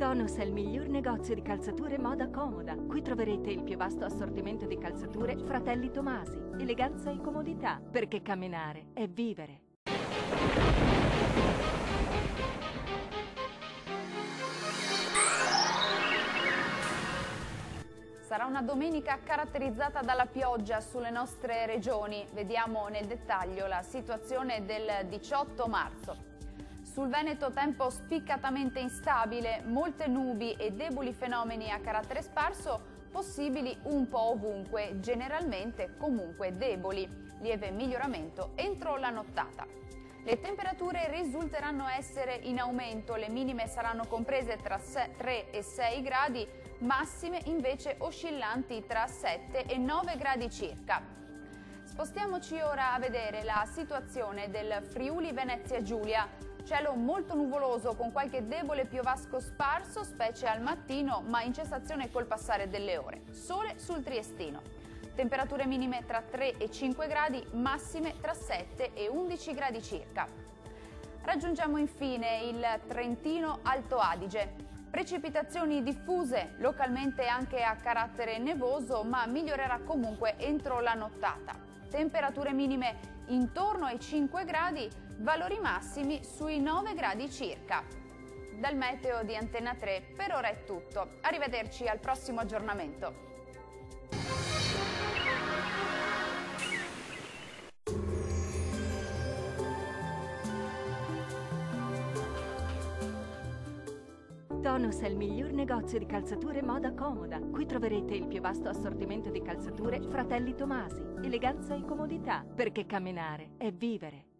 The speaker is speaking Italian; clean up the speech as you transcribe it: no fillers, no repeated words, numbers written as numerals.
Tonus è il miglior negozio di calzature moda comoda. Qui troverete il più vasto assortimento di calzature Fratelli Tomasi. Eleganza e comodità, perché camminare è vivere. Sarà una domenica caratterizzata dalla pioggia sulle nostre regioni. Vediamo nel dettaglio la situazione del 18 marzo. Sul Veneto tempo spiccatamente instabile, molte nubi e deboli fenomeni a carattere sparso, possibili un po' ovunque, generalmente comunque deboli. Lieve miglioramento entro la nottata. Le temperature risulteranno essere in aumento, le minime saranno comprese tra 3 e 6 gradi, massime invece oscillanti tra 7 e 9 gradi circa. Spostiamoci ora a vedere la situazione del Friuli Venezia Giulia. Cielo molto nuvoloso con qualche debole piovasco sparso, specie al mattino, ma in cessazione col passare delle ore. Sole sul Triestino. Temperature minime tra 3 e 5 gradi, massime tra 7 e 11 gradi circa. Raggiungiamo infine il Trentino Alto Adige. Precipitazioni diffuse, localmente anche a carattere nevoso, ma migliorerà comunque entro la nottata. Temperature minime intorno ai 5 gradi, valori massimi sui 9 gradi circa. Dal meteo di Antenna 3 per ora è tutto. Arrivederci al prossimo aggiornamento. Tonus è il miglior negozio di calzature moda comoda. Qui troverete il più vasto assortimento di calzature Fratelli Tomasi. Eleganza e comodità, perché camminare è vivere.